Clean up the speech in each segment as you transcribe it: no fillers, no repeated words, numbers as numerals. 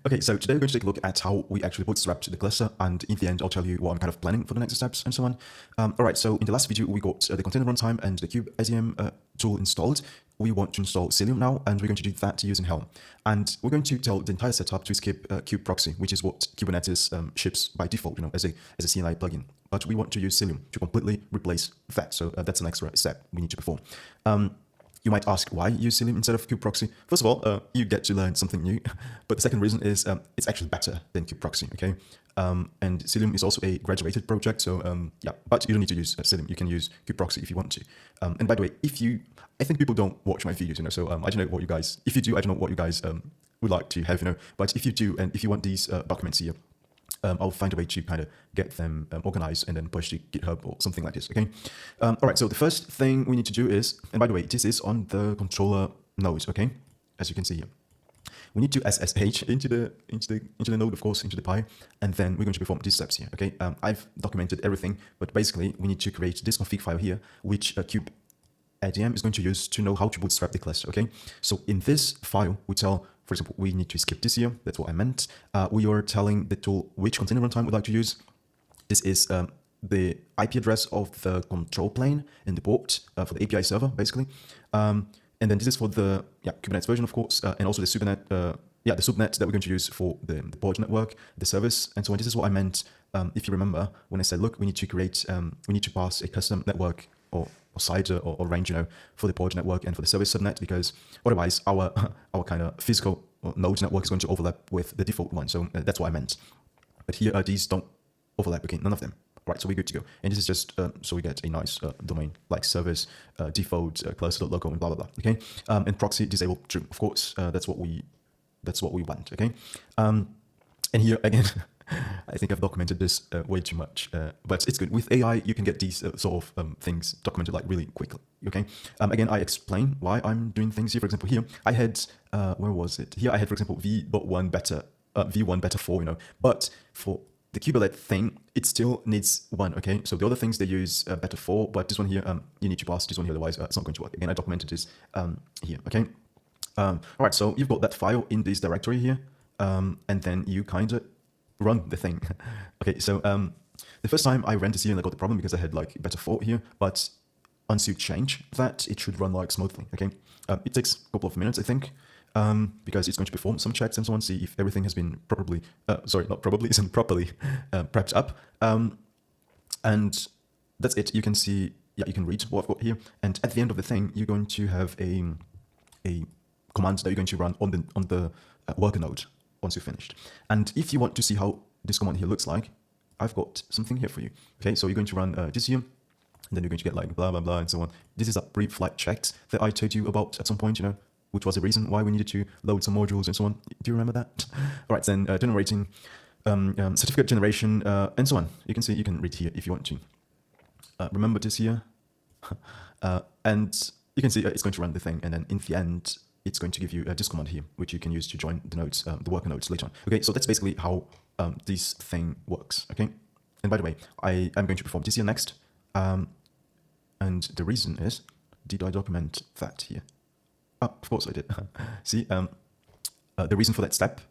Okay, so today we're going to take a look at how we actually bootstrap the cluster, and in the end, I'll tell you what I'm kind of planning for the next steps and so on. All right, so in the last video, we got the container runtime and the kube tool installed. We want to install Cilium now, and we're going to do that using Helm. And we're going to tell the entire setup to skip kube proxy, which is what Kubernetes ships by default, as a CLI plugin. But we want to use Cilium to completely replace that. So that's an extra step we need to perform. You might ask why use Cilium instead of kube proxy. First of all, you get to learn something new. But the second reason is it's actually better than kube proxy, okay? And Cilium is also a graduated project, so yeah, but you don't need to use Cilium. You can use kube proxy if you want to. And by the way, I think people don't watch my videos, so I don't know what you guys, if you do, I don't know what you guys would like to have, but if you do, and if you want these documents here, I'll find a way to kind of get them organized and then push to GitHub or something like this, okay? All right, so the first thing we need to do is, and by the way, this is on the controller node, okay? As you can see here. We need to SSH into the node, of course, into the Pi, and then we're going to perform these steps here, okay? I've documented everything, but basically we need to create this config file here, which kube-adm is going to use to know how to bootstrap the cluster, okay? So in this file, we tell, for example, we need to skip this here. That's what I meant. We are telling the tool which container runtime we'd like to use. This is the IP address of the control plane and the port for the API server, basically. And then this is for the Kubernetes version, of course, and also the subnet, the subnet that we're going to use for the port network, the service, and so on. This is what I meant, if you remember, when I said, look, we need to create, we need to pass a custom network or side or range, for the port network and for the service subnet, because otherwise our kind of physical node network is going to overlap with the default one. So that's what I meant. But here, these don't overlap, okay, none of them. Right, so we're good to go. And this is just so we get a nice domain like service default cluster.local and blah blah blah. Okay, and proxy disable true. Of course, that's what we want. Okay, and here again, I think I've documented this way too much, but it's good. With AI, you can get these sort of things documented like really quickly. Okay, again, I explain why I'm doing things here. For example, here I had where was it? Here I had, for example, v.1 beta, v1 beta 4. But for the kubelet thing, it still needs 1, okay? So the other things, they use beta 4, but this one here, you need to pass this one here, otherwise it's not going to work. Again, I documented this here, okay? All right, so you've got that file in this directory here, and then you kind of run the thing. Okay, so the first time I ran this here and I got the problem because I had like beta 4 here, but once you change that, it should run like smoothly, okay? It takes a couple of minutes, I think. Because it's going to perform some checks and so on, see if everything has been properly, isn't properly prepped up. And that's it. You can see, you can read what I've got here. And at the end of the thing, you're going to have a command that you're going to run on the worker node once you're finished. And if you want to see how this command here looks like, I've got something here for you. Okay, so you're going to run this here, and then you're going to get like blah, blah, blah, and so on. This is a pre-flight checks that I told you about at some point, which was the reason why we needed to load some modules and so on. Do you remember that? All right, then generating certificate generation and so on. You can see, you can read here if you want to. Remember this here. And you can see it's going to run the thing. And then in the end, it's going to give you this command here, which you can use to join the nodes, the worker nodes later on. Okay, so that's basically how this thing works, okay? And by the way, I am going to perform this here next. And the reason is, did I document that here? Oh, of course I did. See, the reason for that step,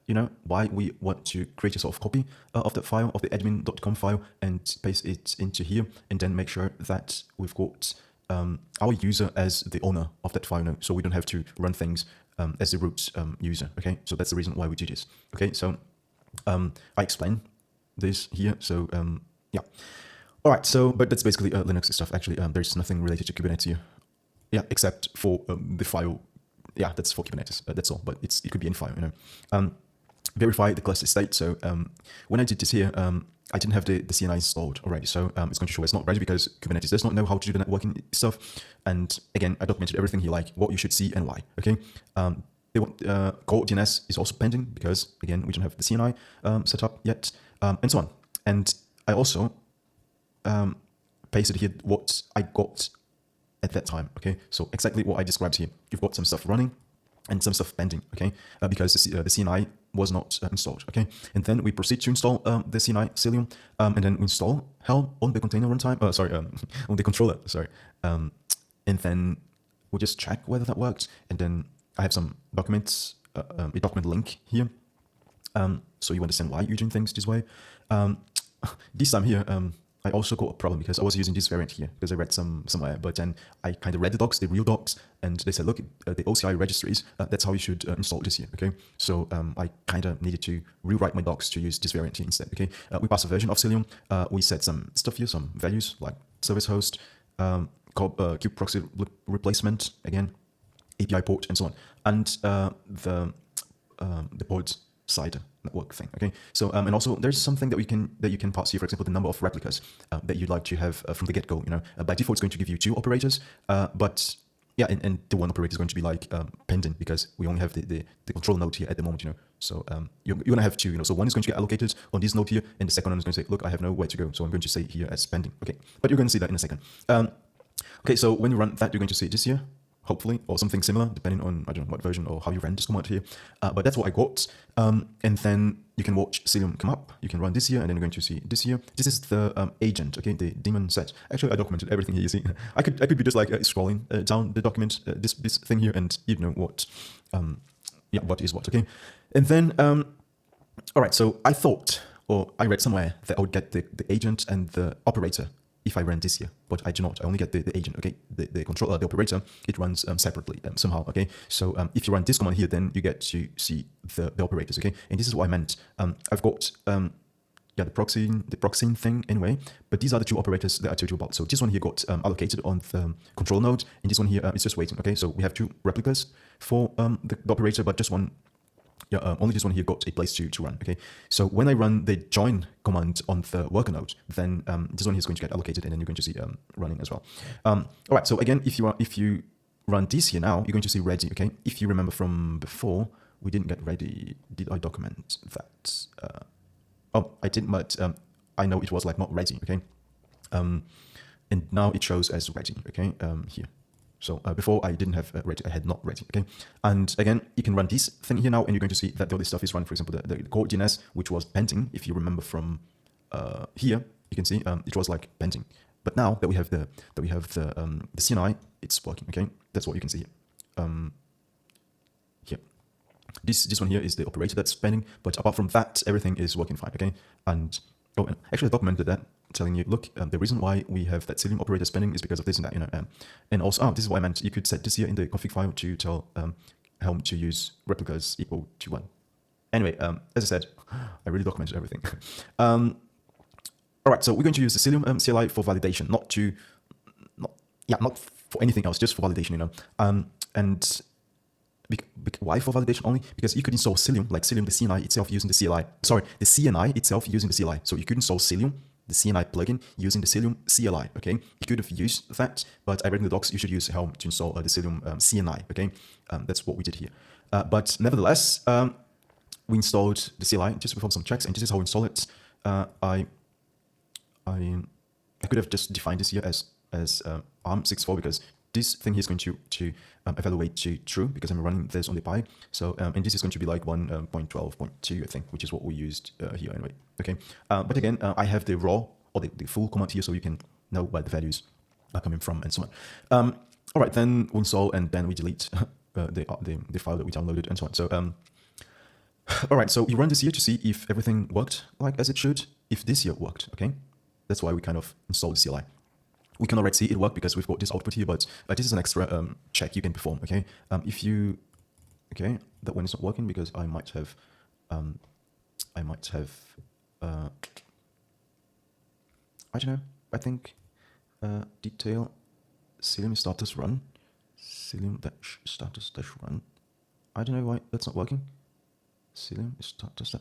why we want to create a sort of copy of that file, of the admin.com file, and paste it into here, and then make sure that we've got our user as the owner of that file, so we don't have to run things as the root user, okay? So that's the reason why we do this, okay? So I explain this here, so yeah. All right, so, but that's basically Linux stuff, actually. There's nothing related to Kubernetes here, except for the file. Yeah, that's for Kubernetes. That's all, but it could be any file, verify the cluster state. So when I did this here, I didn't have the CNI installed already. So it's going to show it's not ready because Kubernetes does not know how to do the networking stuff. And again, I documented everything here, like what you should see and why, okay? They want core DNS is also pending because, again, we don't have the CNI set up yet, and so on. And I also pasted here what I got at that time, okay? So exactly what I described here. You've got some stuff running and some stuff pending, okay? Because the CNI was not installed, okay? And then we proceed to install the CNI Cilium, and then we install Helm on the container runtime, on the controller, and then we'll just check whether that works. And then I have some documents, a document link here, So you understand why you're doing things this way. This time here, I also got a problem because I was using this variant here because I read somewhere, but then I kind of read the docs, the real docs, and they said, look, the OCI registries, that's how you should install this here, okay? So I kind of needed to rewrite my docs to use this variant here instead, okay? We passed a version of Cilium. We set some stuff here, some values like service host, kube proxy replacement, again, API port, and so on, and the port side network thing. Okay, so and also there's something that you can pass here. For example, the number of replicas that you'd like to have from the get-go. You know, by default it's going to give you 2 operators, but yeah, and the one operator is going to be like pending because we only have the control node here at the moment. You know, so you're gonna have 2. You know, so one is going to get allocated on this node here, and the second one is going to say, look, I have nowhere to go, so I'm going to say here as pending. Okay, but you're going to see that in a second. Okay, so when you run that, you're going to see this here, hopefully, or something similar, depending on, I don't know what version or how you ran this command here. But that's what I got. And then you can watch Cilium come up. You can run this here, and then you're going to see this here. This is the agent, okay, the daemon set. Actually, I documented everything here, you see. I could be just like scrolling down the document, this thing here, and you know what, yeah, what is what, okay? And then, all right, so I thought, or I read somewhere that I would get the agent and the operator if I ran this here, but I do not. I only get the agent, okay? The controller, the operator, it runs separately somehow, okay? So if you run this command here, then you get to see the operators, okay? And this is what I meant. I've got yeah, the proxying thing anyway, but these are the 2 operators that I told you about. So this one here got allocated on the control node, and this one here is just waiting, okay? So we have 2 replicas for the operator, but just one. Yeah, only this one here got a place to run, okay? So when I run the join command on the worker node, then this one here is going to get allocated, and then you're going to see running as well. All right, so again, if you run this here now, you're going to see ready, okay? If you remember from before, we didn't get ready. Did I document that? Oh, I didn't, but I know it was like not ready, okay? And now it shows as ready, okay, here. So before I didn't have ready, I had not ready, okay? And again, you can run this thing here now, and you're going to see that all this stuff is run. For example, the core DNS, which was pending, if you remember from here, you can see it was like pending. But now that we have the CNI, it's working, okay? That's what you can see here. Here. This one here is the operator that's pending, but apart from that, everything is working fine, okay? And oh, and actually I documented that, telling you, look, the reason why we have that Cilium operator spending is because of this and that, you know, and also, this is what I meant. You could set this here in the config file to tell Helm to use replicas equal to 1. Anyway, as I said, I really documented everything. All right, so we're going to use the Cilium CLI for validation, not for anything else, just for validation, you know. And why for validation only? Because you could install Cilium, like Cilium, the CNI itself using the CLI. Sorry, the CNI itself using the CLI. So you could install Cilium, the CNI plugin, using the Cilium CLI, okay? You could have used that, but I read in the docs you should use Helm to install the Cilium CNI, okay? That's what we did here. But nevertheless, we installed the CLI, just perform some checks, and this is how we install it. I could have just defined this here as ARM64 because this thing here is going to evaluate to true because I'm running this on the Pi. So and this is going to be like 1.12.2, I think, which is what we used here anyway. Okay, but again, I have the raw or the full command here, so you can know where the values are coming from and so on. All right, then we install and then we delete the file that we downloaded and so on. So all right, so you run this here to see if everything worked like as it should. If this here worked, okay, that's why we kind of installed the CLI. We can already see it work because we've got this output here, but this is an extra check you can perform, okay? If you, okay, that one is not working because I might have, I don't know, I think detail Cilium status run, Cilium dash status dash run. I don't know why that's not working. Cilium status,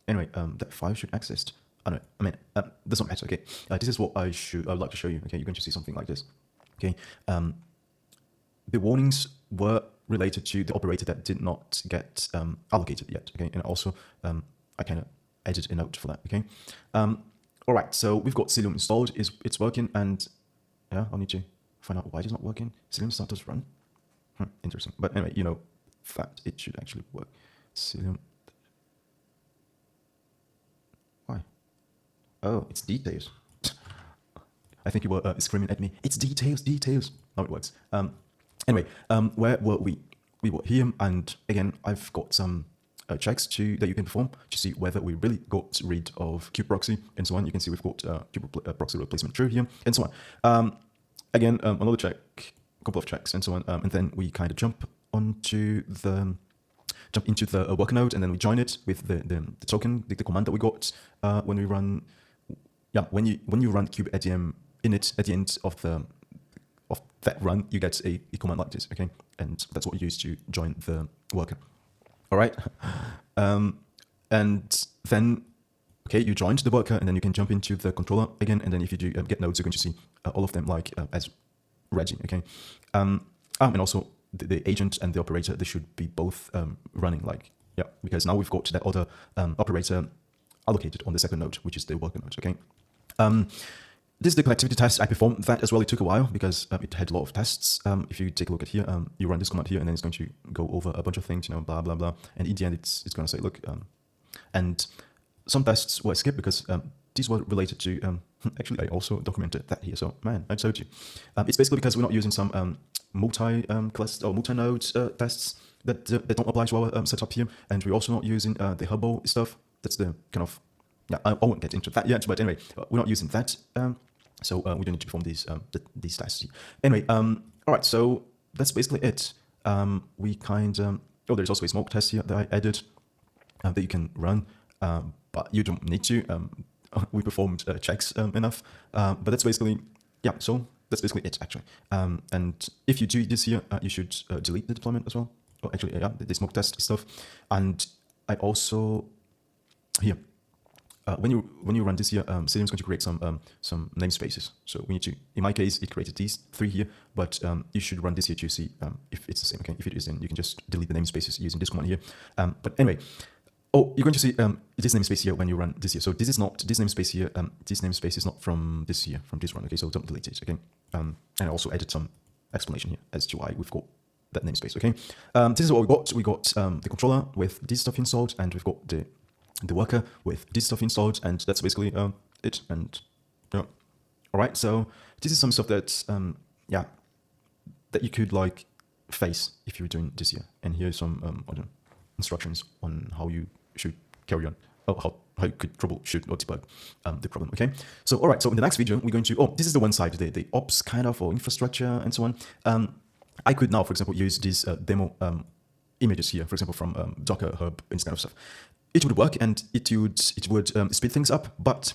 anyway, that file should access. I mean, doesn't matter, okay? This is what I would like to show you, okay? You're going to see something like this, okay? The warnings were related to the operator that did not get allocated yet, okay? And also, I kind of added a note for that, okay? All right, so we've got Cilium installed, it's working, and yeah, I'll need to find out why it's not working. Cilium status run, interesting. But anyway, you know that it should actually work. Cilium. Why? Oh, it's details. I think you were screaming at me. It's details, details. How it works. Anyway, where were we? We were here, and again, I've got some checks that you can perform to see whether we really got rid of kube proxy and so on. You can see we've got kube proxy replacement true here and so on. Again, another check, a couple of checks and so on, and then we kind of jump into the worker node, and then we join it with the token, the command that we got when we run. Yeah, when you run kube init at the end of that run, you get a command like this, okay? And that's what you use to join the worker. All right. And then, okay, you joined the worker, and then you can jump into the controller again. And then if you do get nodes, you're going to see all of them like as Reggie, okay? And also the agent and the operator, they should be both running like, yeah, because now we've got that other operator allocated on the second node, which is the worker node, okay? This is the connectivity test. I performed that as well. It took a while because it had a lot of tests. If you take a look at here, you run this command here, and then it's going to go over a bunch of things, you know, blah, blah, blah. And in the end, it's going to say, look, and some tests were skipped because these were related to, actually, I also documented that here. So, man, I told you. It's basically because we're not using some multi-cluster or multi-node tests that don't apply to our setup here. And we're also not using the Hubble stuff. That's the kind of, yeah, I won't get into that yet, but anyway, we're not using that. So we don't need to perform these tests. Anyway, all right, so that's basically it. We kind of, oh, there's also a smoke test here that I added that you can run, but you don't need to. We performed checks enough, but that's basically, yeah, so that's basically it, actually. And if you do this here, you should delete the deployment as well. Oh, actually, yeah, the smoke test stuff. And I also, here, when you run this here, Selenium is going to create some namespaces. So we need to, in my case, it created these three here, but you should run this here to see if it's the same. Okay, if it isn't, you can just delete the namespaces using this command here. But anyway, oh, you're going to see this namespace here when you run this here. So this is not this namespace here. This namespace is not from this here, from this run. Okay, so don't delete it. Okay, and I also added some explanation here as to why we've got that namespace. Okay, this is what we got. We got the controller with this stuff installed, and we've got the worker with this stuff installed, and that's basically it. And yeah, all right. So this is some stuff that yeah, that you could like face if you were doing this here. And here's some other instructions on how you should carry on. Oh, how you could troubleshoot or debug the problem. Okay. So all right. So in the next video, we're going to, oh, this is the one side, the ops kind of, or infrastructure and so on. I could now, for example, use these demo images here, for example, from Docker Hub and this kind of stuff. It would work and it would speed things up, but